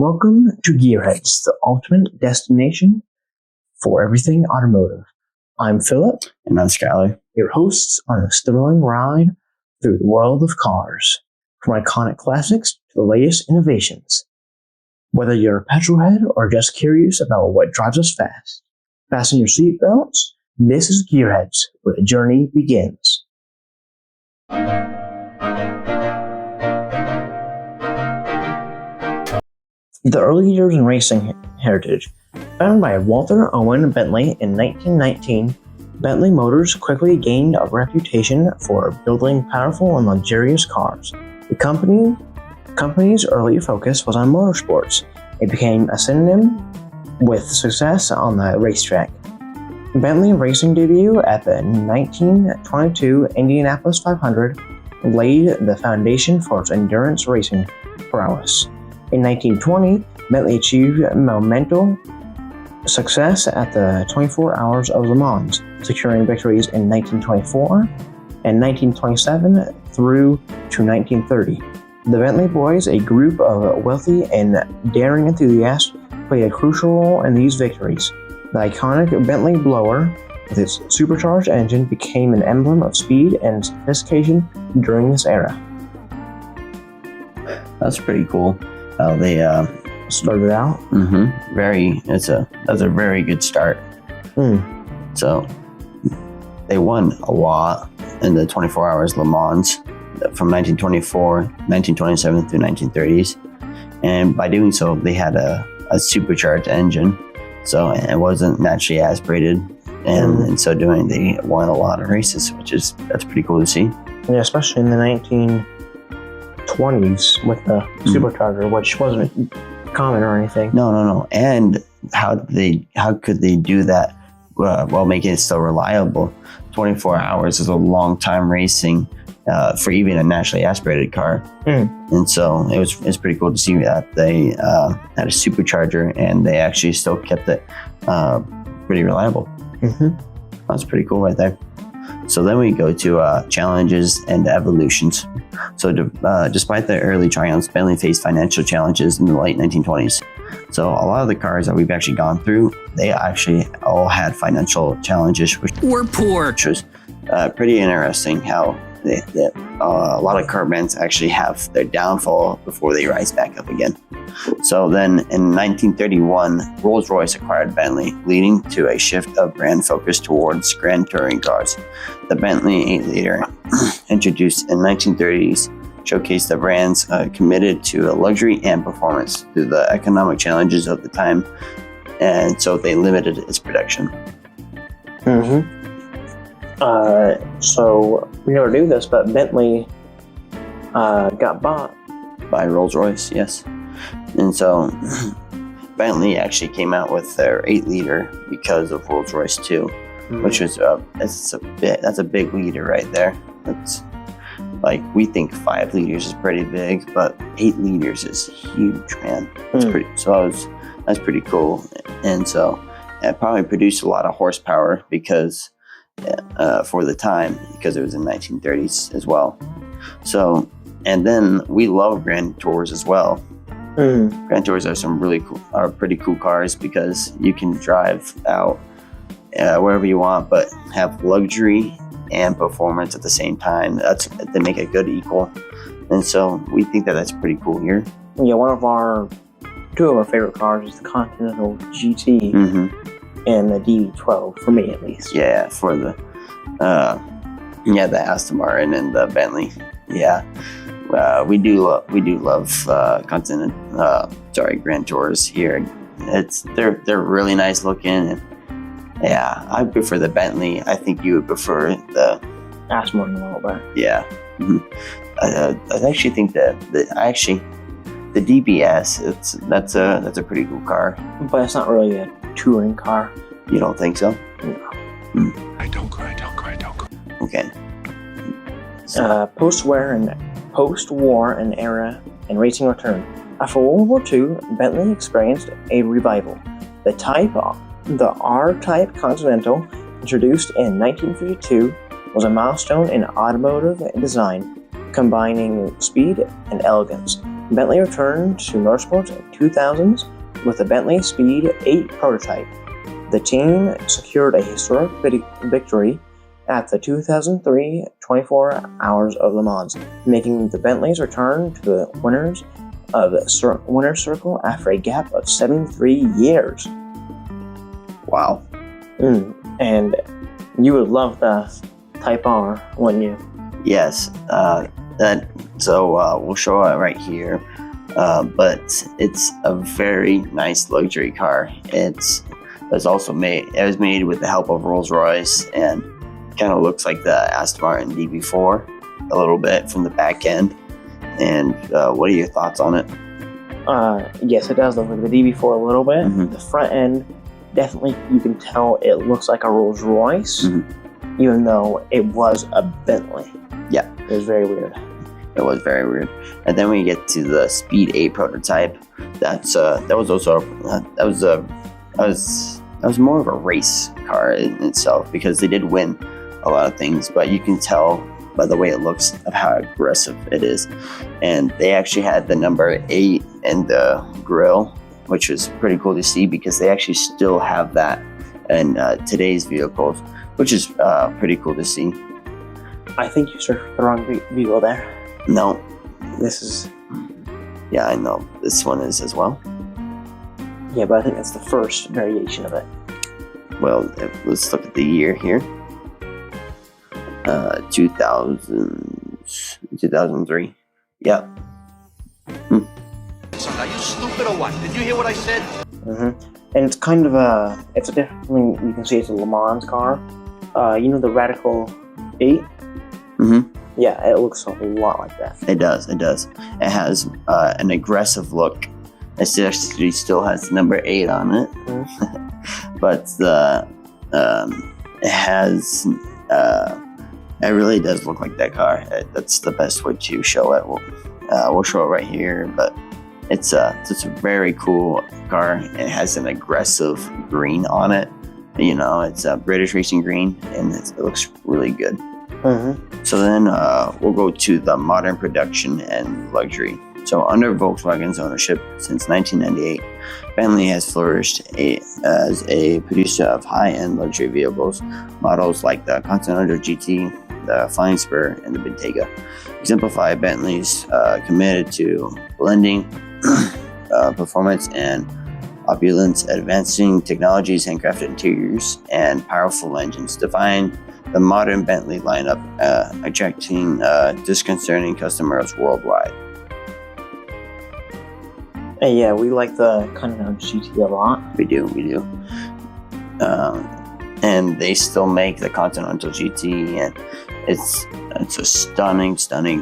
Welcome to Gearheads, the ultimate destination for everything automotive. I'm Philip. And I'm Skylar. Your hosts on a thrilling ride through the world of cars, from iconic classics to the latest innovations. Whether you're a petrolhead or just curious about what drives us fast, fasten your seatbelts. This is Gearheads, where the journey begins. The early years in racing heritage. Founded by Walter Owen Bentley in 1919, Bentley Motors quickly gained a reputation for building powerful and luxurious cars. The company's early focus was on motorsports. It became a synonym with success on the racetrack. Bentley Racing debut at the 1922 Indianapolis 500 laid the foundation for its endurance racing prowess. In 1920, Bentley achieved monumental success at the 24 Hours of Le Mans, securing victories in 1924 and 1927 through to 1930. The Bentley Boys, a group of wealthy and daring enthusiasts, played a crucial role in these victories. The iconic Bentley blower, with its supercharged engine, became an emblem of speed and sophistication during this era. That's pretty cool. How they Started out. That's a very good start. So they won a lot in the 24 Hours Le Mans from 1924, 1927 through 1930s, and by doing so, they had a supercharged engine, so it wasn't naturally aspirated, and in so doing, they won a lot of races, that's pretty cool to see. Yeah, especially in the 1920s with the supercharger, which wasn't common or anything. No. And how could they do that while making it so reliable? 24 hours is a long time racing for even a naturally aspirated car. And so it's pretty cool to see that they had a supercharger and they actually still kept it pretty reliable. That's pretty cool right there. So then we go to challenges and evolutions. So despite the early triumphs, Bentley faced financial challenges in the late 1920s. So a lot of the cars that we've actually gone through, they actually all had financial challenges, which were poor. Which was pretty interesting how a lot of car brands actually have their downfall before they rise back up again. So then in 1931, Rolls-Royce acquired Bentley, leading to a shift of brand focus towards grand touring cars. The Bentley 8-liter, introduced in 1930s, showcased the brand's committed to luxury and performance through the economic challenges of the time, and so they limited its production. So we never knew this, but Bentley got bought by Rolls-Royce, yes. And so Bentley actually came out with their 8-liter because of Rolls-Royce too, which is that's a big liter right there. That's like, we think 5 liters is pretty big, but 8 liters is huge, man. That's pretty cool. And so it probably produced a lot of horsepower because for the time, because it was in 1930s as well. So, and then we love Grand Tours as well. Grand Tours are pretty cool cars because you can drive out wherever you want, but have luxury and performance at the same time. They make a good equal, and so we think that that's pretty cool here. Yeah, two of our favorite cars is the Continental GT and the DB12, for me at least. Yeah, for the Aston Martin and the Bentley. Yeah. We do love Grand Tours here. They're really nice looking. And yeah, I prefer the Bentley. I think you would prefer the Aston Martin a little bit. Yeah. I actually think that the DBS that's a pretty cool car. But it's not really a touring car. You don't think so? No. I don't cry. Okay. Post-war and era and racing return. After World War II, Bentley experienced a revival. The R-Type Continental, introduced in 1952, was a milestone in automotive design, combining speed and elegance. Bentley returned to motorsports in 2000s with the Bentley Speed 8 prototype. The team secured a historic victory at the 2003 24 Hours of Le Mans, making the Bentley's return to the winners circle after a gap of 73 years. Wow. And you would love the Type R, wouldn't you? Yes. We'll show it right here. But it's a very nice luxury car. It was made with the help of Rolls-Royce, and kind of looks like the Aston Martin DB4 a little bit from the back end. And what are your thoughts on it? Yes, it does look like the DB4 a little bit. Mhm. The front end, definitely you can tell it looks like a Rolls-Royce, even though it was a Bentley. Yeah. It was very weird. It was very weird. And then we get to the Speed 8 prototype. That was more of a race car in itself, because they did win a lot of things, but you can tell by the way it looks of how aggressive it is. And they actually had the number 8 in the grille, which was pretty cool to see, because they actually still have that in today's vehicles, which is pretty cool to see. I think you searched the wrong vehicle there. No. This is... Yeah, I know. This one is as well. Yeah, but I think that's the first variation of it. Well, let's look at the year here. 2003. Yep. Son, are you stupid or what? Did you hear what I said? And it's kind of it's a different, I mean, you can see it's a Le Mans car. You know the Radical 8? Yeah, it looks a lot like that. It does. It has an aggressive look. It actually still has the number 8 on it. But it has... it really does look like that car. That's the best way to show it. We'll show it right here, but it's a very cool car. It has an aggressive green on it. You know, it's a British racing green, and it looks really good. So then we'll go to the modern production and luxury. So under Volkswagen's ownership since 1998, Bentley has flourished as a producer of high-end luxury vehicles. Models like the Continental GT, the Flying Spur, and the Bentayga exemplify Bentley's committed to blending performance and opulence, advancing technologies, handcrafted interiors, and powerful engines define the modern Bentley lineup, attracting disconcerting customers worldwide. And yeah, we like the Continental GT a lot. We do. And they still make the Continental GT, and it's a stunning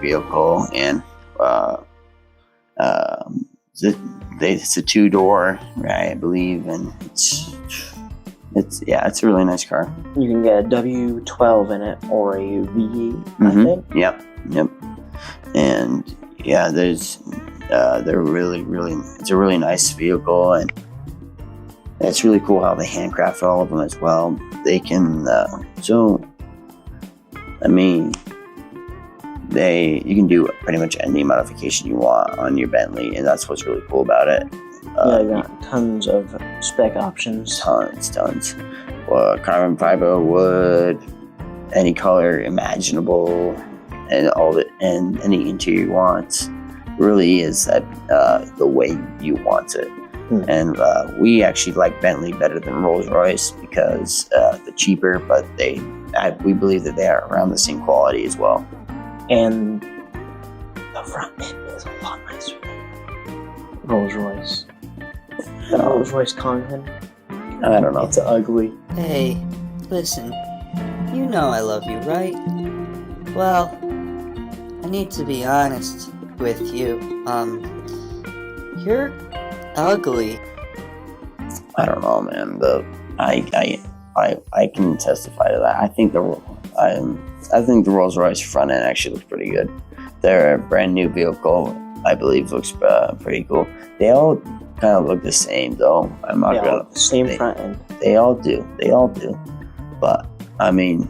vehicle. And it's a 2-door, right? I believe, and it's a really nice car. You can get a W12 in it or a V8, I think. Yep. And yeah, they're really, it's a really nice vehicle, and it's really cool how they handcraft all of them as well. They can, you can do pretty much any modification you want on your Bentley, and that's what's really cool about it. You got tons of spec options. Tons. Well, carbon fiber, wood, any color imaginable, and all it, and any interior you want. Really is the way you want it. And we actually like Bentley better than Rolls-Royce because they're cheaper, but we believe that they are around the same quality as well. And the front end is a lot nicer than Rolls-Royce. The Rolls-Royce Continental, I don't know. it's ugly. Hey, listen, you know I love you, right? Well, I need to be honest with you. You're ugly. I don't know, man. I can testify to that. I think the Rolls-Royce front end actually looks pretty good. Their brand new vehicle, I believe, looks pretty cool. They all kind of look the same, though. I'm not gonna. Same front end. They all do. But I mean,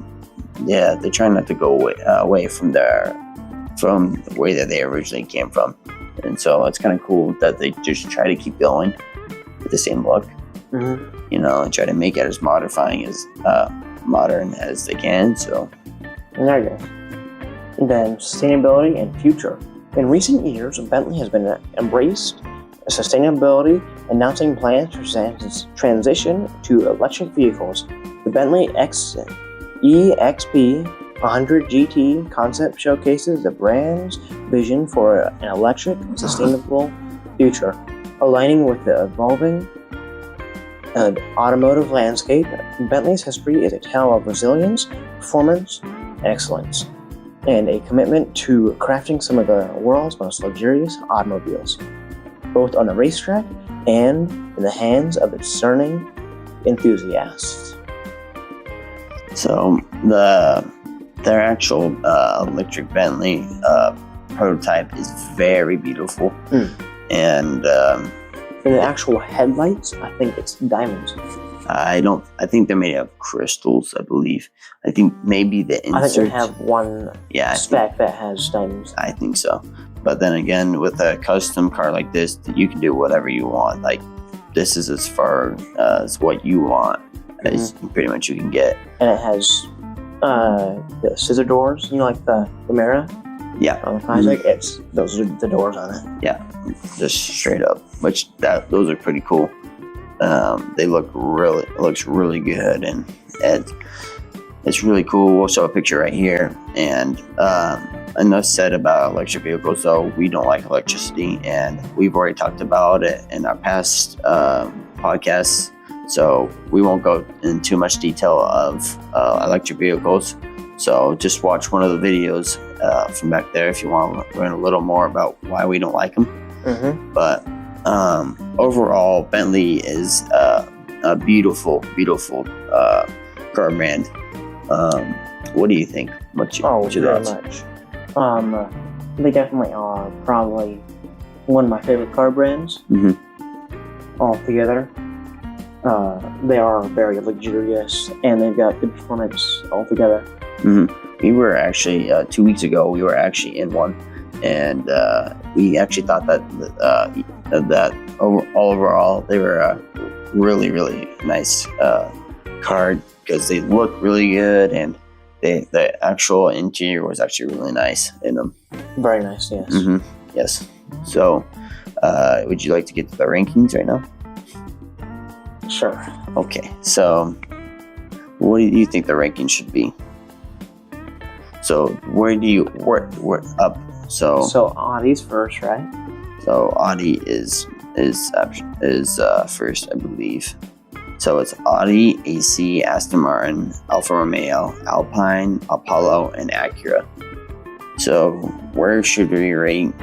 yeah, they're trying not to go away from the way that they originally came from. And so it's kind of cool that they just try to keep going with the same look, and try to make it as modern as they can. So There you go. Then sustainability and future. In recent years, Bentley has been embraced sustainability, announcing plans to transition to electric vehicles. The Bentley EXP 100 GT concept showcases the brand's vision for an electric, sustainable future, aligning with the evolving automotive landscape. Bentley's history is a tale of resilience, performance, and excellence, and a commitment to crafting some of the world's most luxurious automobiles, both on the racetrack and in the hands of discerning enthusiasts. So their actual electric Bentley prototype is very beautiful, and In the actual headlights, I think it's diamonds. I think they're made of crystals. I believe. I think maybe the I think insert. they have one spec that has diamonds. I think so. But then again, with a custom car like this, you can do whatever you want. Like, this is as far as what you want as pretty much you can get. And it has the scissor doors, like the mirror. Yeah. On the Isaac, those are the doors on it. Yeah, just straight up. Those are pretty cool. They looks really good, and it's really cool. We'll show a picture right here. And enough said about electric vehicles, though. We don't like electricity, and we've already talked about it in our past podcasts. So we won't go in too much detail of electric vehicles. So just watch one of the videos from back there if you want to learn a little more about why we don't like them. But overall, Bentley is a beautiful car brand. What do you think? What's your very thoughts? much. They definitely are probably one of my favorite car brands altogether. They are very luxurious, and they've got good performance altogether. We were actually 2 weeks ago. We were actually in one, and we actually thought that overall they were a really nice car, because they look really good, and the actual interior was actually really nice in them. Very nice, yes. Yes. So, would you like to get to the rankings right now? Sure. Okay. So, what do you think the ranking should be? So, where up? So Audi's first, right? So Audi is first, I believe. So it's Audi, AC, Aston Martin, Alfa Romeo, Alpine, Apollo, and Acura. So where should we rate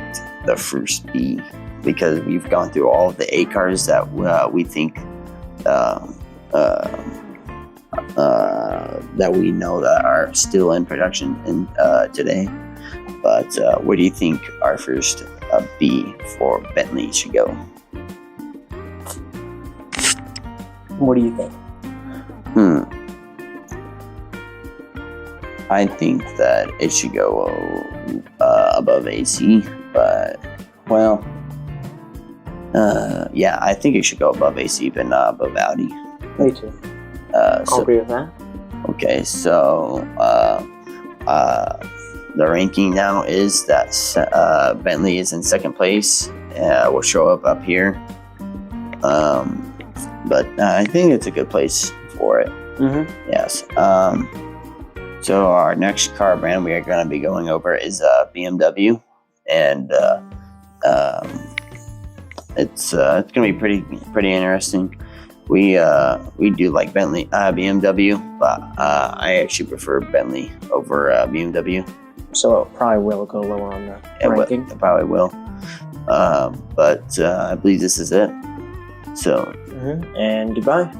the first B? Because we've gone through all of the A cars that we think that we know that are still in production today. But where do you think our first B for Bentley should go? What do you think? I think that it should go above AC, but yeah, I think it should go above AC, but not above Audi. Me too. I'll agree with that. Okay, so the ranking now is that Bentley is in second place. Will show up here. But I think it's a good place for it. Yes. So our next car brand we are going to be going over is BMW, and it's going to be pretty interesting. We do like BMW, but I actually prefer Bentley over BMW. So it probably will go lower on the ranking. It probably will. But I believe this is it. So. And goodbye.